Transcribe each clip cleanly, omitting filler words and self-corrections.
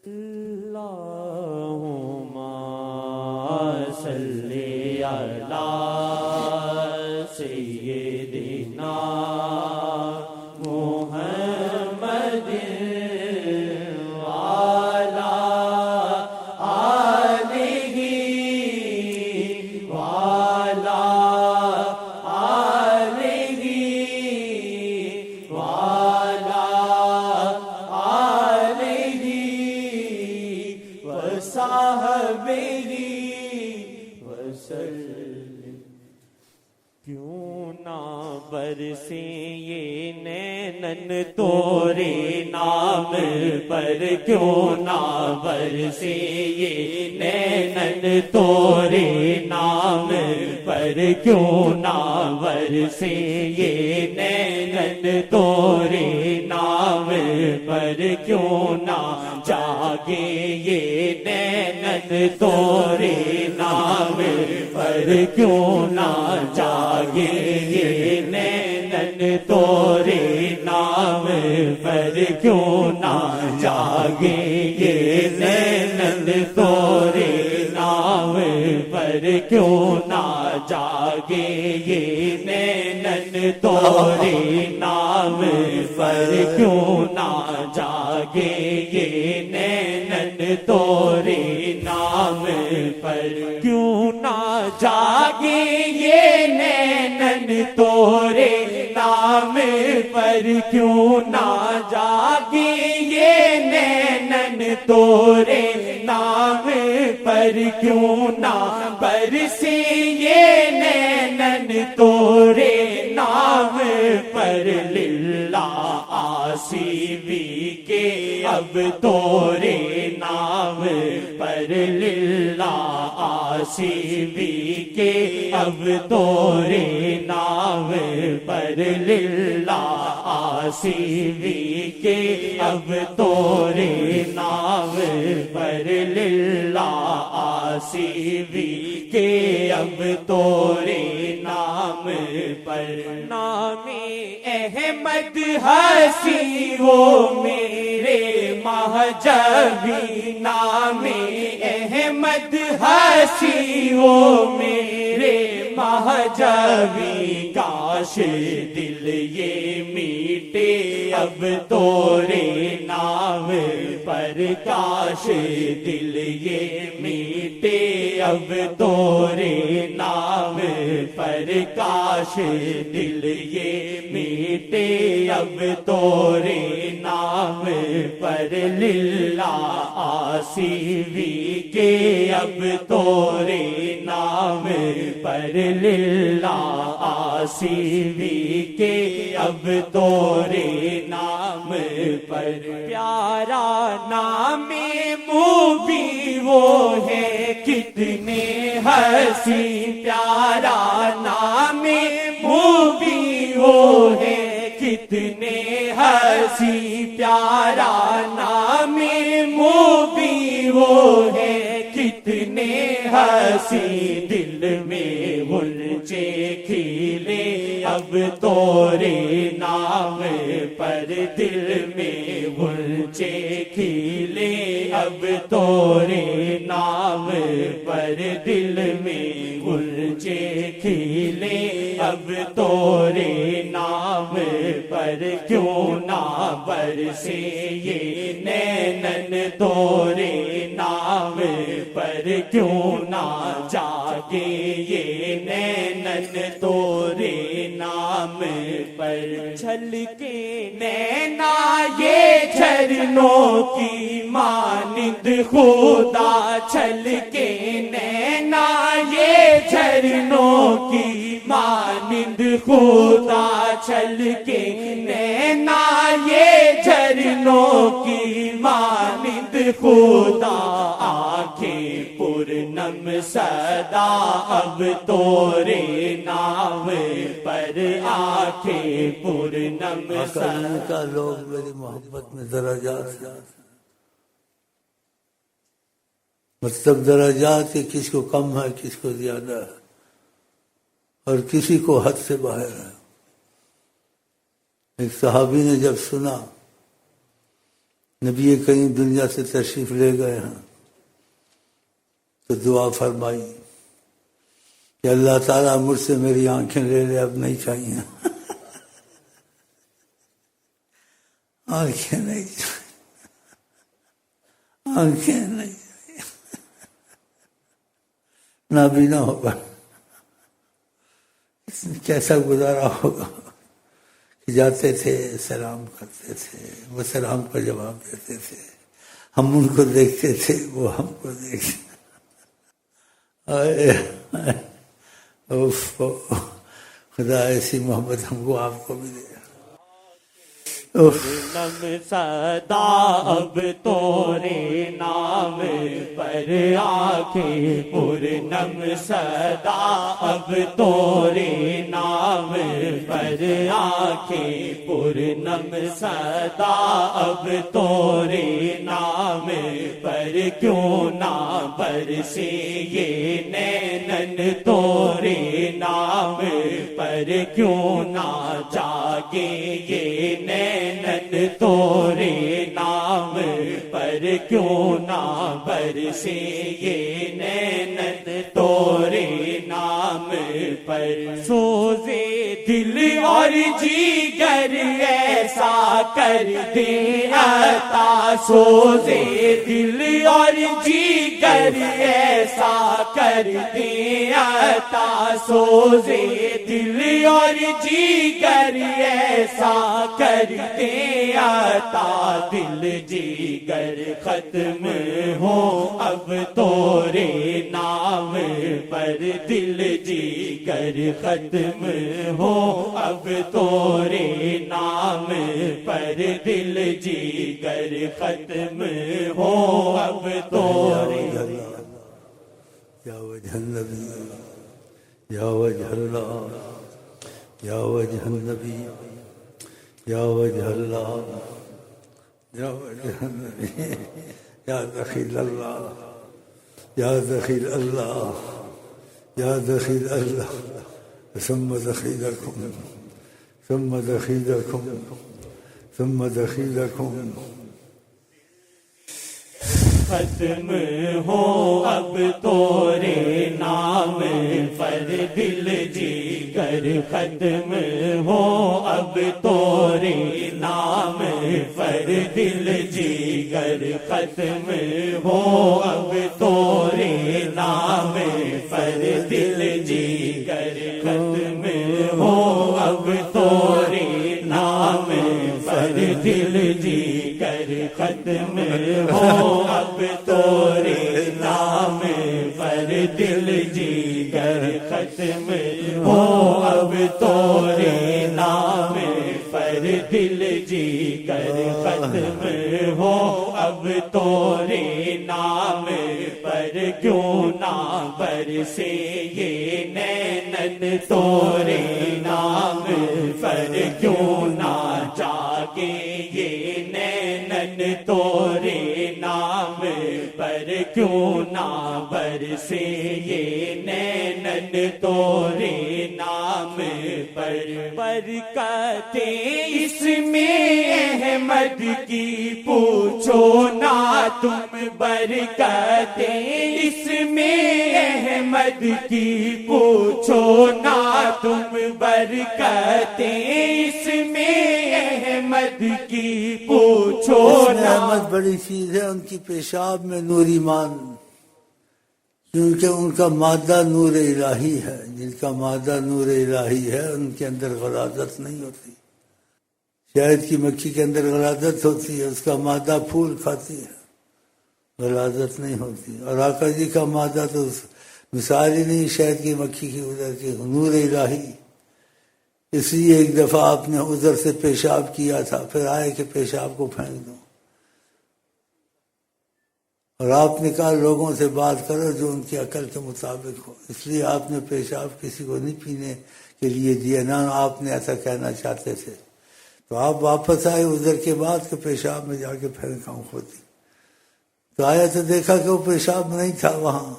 اللہم صلی علی سیدنا محمد وعلی آلہ وعلی آلہ وعلی آلہ وصحبہ وسلم۔ کیوں نہ برسے یہ نینن تورے نام پر، کیوں نہ برسے یہ نینن تورے نام پر، کیوں نہ برسے یہ نینن تورے نام پر، کیوں نہ جاگے یہ نینن تورے نام پر، کیوں نہ جاگے یہ نینن تورے نام پر، کیوں نہ جاگے یہ نینن تورے نام پر، کیوں نہ جاگے یہ نینن تورے نام پر، کیوں نہ جاگے یہ نینن تورے نام پر، کیوں نہ جاگے یہ نینن تورے نام پر، کیوں نہ جاگے یہ نینن تورے نام پر، کیوں نہ برسے یہ نینن تورے نام پر، للہ آسی بھی کے اب تورے نام پر، للہ آسی بھی کے اب تورے نام پر، للہ آسی بھی کے اب تورے نام پر، للہ آسی بھی کے اب تورے نام پر۔ نام احمد ہنسی وہ میرے مہجبی، نام احمد ہنسی وہ میرے مہجبی، کاش دل یہ میٹے اب تورے نام پر، کاش دل یہ میٹے اب تورے نام پر، کاش دل یہ میٹے اب تورے نام پر، للہ آسی بھی کے اب تورے نام پر، للہ آسی بھی کے اب تورے نام پر۔ پیارا نام موبی وہ ہے کتنے ہنسی، پیارا نام موبی وہ ہے کتنے ہنسی، پیارا نام موبی وہ ہے کتنے ہنسی، دل میں غنچے کھلے اب تورے نام پر، دل میں غنچے کھلے اب تورے نام پر، دل میں غنچے کھلے اب تورے نام پر، کیوں نہ برسے یہ نینن تورے نام پر، کیوں نہ جاگے یہ نینن تورے نام پر۔ چھلکے نینا یہ جھرنوں کی مانند خدا، چھلکے نینا یہ جھرنوں کی مانند خدا، چھلکے نینا یہ جھرنوں کی مانند خدا، آنکھیں پرنم صدا اب تورے نام پر، آنکھیں پرنم صدا۔ کا لوگ میری محبت میں درجات، مطلب درجات کہ کس کو کم ہے کس کو زیادہ ہے، اور کسی کو حد سے باہر ہے۔ ایک صحابی نے جب سنا نبی کریم دنیا سے تشریف لے گئے ہیں تو دعا فرمائی کہ اللہ تعالیٰ مجھ سے میری آنکھیں لے لے، اب نہیں چاہیے آنکھیں نہیں چاہیے، آنکھیں نہیں چاہیے، نابینا ہوگا۔ کیسا گزارا ہوگا کہ جاتے تھے سلام کرتے تھے، وہ سلام کا جواب دیتے تھے، ہم ان کو دیکھتے تھے وہ ہم کو دیکھتے۔ خدا ایسی محبت ہم کو آپ کو بھی دے۔ نم صدا اب تورے نام پر آنکھیں پورنم صدا اب تورے نام پر آنکھیں پورنم صدا اب تورے نام پر کیوں نہ برسے یہ نینن تورے نام پر کیوں نہ جاگے یہ نینن تورے نام پر کیوں نہ برسے یہ نینن تورے نام پر سوزے دل اور جیگر ایسا کر دے عطا سوزے دل اور جیگر ایسا کر دے عطا سوزے دل اور جیگر ایسا کر دے عطا دل جیگر ختم ہو اب تورے نام پر دل جیگر ختم ہو اب تورے نام پر دل جیگر ختم ہو اب تورے یا وجہ النبی یا وجہ اللہ یا وجہ النبی یا وجہ اللہ یا وجہ النبی یا دخیل اللہ یا دخیل اللہ یا دخیل اللہ ثم دخیلکم ثم دخیلکم ثم دخیلکم ختم ہو اب تورے نام پر دل جیگر ختم ہو اب تورے نام پر دل جیگر ختم ہو اب تورے نام پر دل جیگر ختم ہو اب تورے نام پر دل جیگر ختم ہو اب تورے نام پر دل جیگر ختم ہو اب تورے نام پر دل جیگر ختم ہو اب تورے نام پر کیوں نہ برسے یہ نینن تورے نام پر کیوں نہ جاگے یہ نینن تورے نام پر کیوں نہ برسے یہ نینن تورے نام پر برکتیں اس میں احمد کی پوچھو نہ تم برکتیں اس میں احمد کی پوچھو نہ تم برکتیں اس میں احمد کی پوچھو نہ احمد بڑی چیز ہے، ان کی پیشاب میں نور ایمان، کیونکہ ان کا مادہ نور الہی ہے، جن کا مادہ نور الہی ہے ان کے اندر غلاظت نہیں ہوتی۔ شہد کی مکھی کے اندر غلاظت ہوتی ہے، اس کا مادہ پھول کھاتی ہے، غلاظت نہیں ہوتی۔ اور آقا جی کا مادہ تو مثال ہی نہیں شہد کی مکھی کی، ادھر کی نور الہی۔ اس لیے ایک دفعہ آپ نے ادھر سے پیشاب کیا تھا، پھر آئے کہ پیشاب کو پھینک دوں، اور آپ نے کہا لوگوں سے بات کرو جو ان کی عقل کے مطابق ہو، اس لیے آپ نے پیشاب کسی کو نہیں پینے کے لیے دیا، نہ آپ نے ایسا کہنا چاہتے تھے۔ تو آپ واپس آئے ادھر کے بعد کہ پیشاب میں جا کے پھینکاؤں خود ہی، تو آیا تو دیکھا کہ وہ پیشاب نہیں تھا، وہاں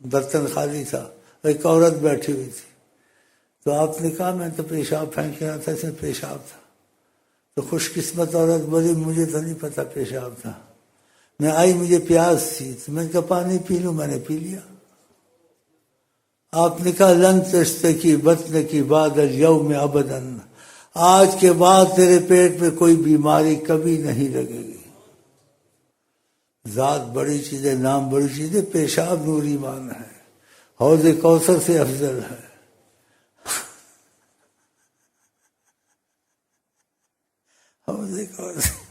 برتن خالی تھا، ایک عورت بیٹھی ہوئی تھی۔ تو آپ نے کہا میں تو پیشاب پھینک رہا تھا، اس میں پیشاب تھا۔ تو خوش قسمت عورت بولی مجھے تو نہیں پتا پیشاب تھا، میں آئی مجھے پیاس تھی تو میں نے کہا پانی پی لوں، میں نے پی لیا۔ آپ نے کہا لن تشتکی بطنکی بعد الیوم ابدا، آج کے بعد تیرے پیٹ میں کوئی بیماری کبھی نہیں لگے گی۔ ذات بڑی چیز ہے، نام بڑی چیز ہے، پیشاب نور ایمان ہے، حوض کوثر سے افضل ہے۔ حوض کوثر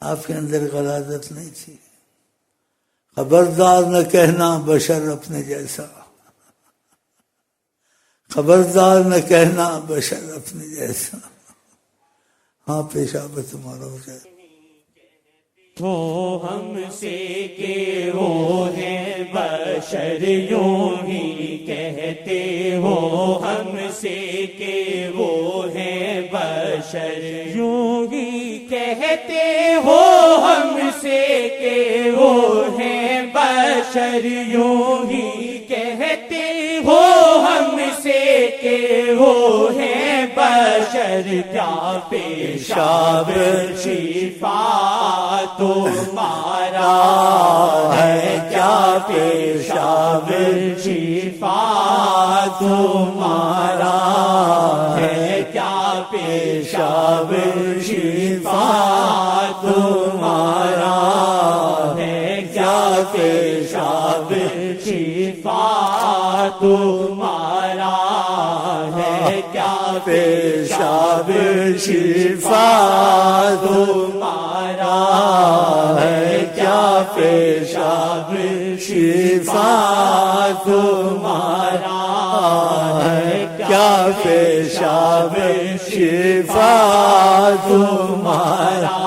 آپ کے اندر غلاظت نہیں تھی۔ خبردار نہ کہنا بشر اپنے جیسا، خبردار نہ کہنا بشر اپنے جیسا۔ ہاں پیشاب تمہارا ہو جائے۔ وہ ہم سے کہ وہ ہیں بشر، یوں ہی کہتے ہو ہم سے کہ وہ ہیں بشر، یوں ہی کہتے ہو ہم سے کہ وہ ہیں بشر، یوں ہی کہتے ہو ہم سے کہ وہ ہیں بشر۔ کیا پیشاب شفا تمہارا ہے، کیا پیشاب شفا تمہارا ہے، کیا پیشاب شفا تمہارا ہے، کیا پیشاب شفا تمہارا ہے، کیا پیشاب شفا تمہارا ہے، کیا پیشاب شفا تمہارا ہے، کیا پیشاب شفا تمہارا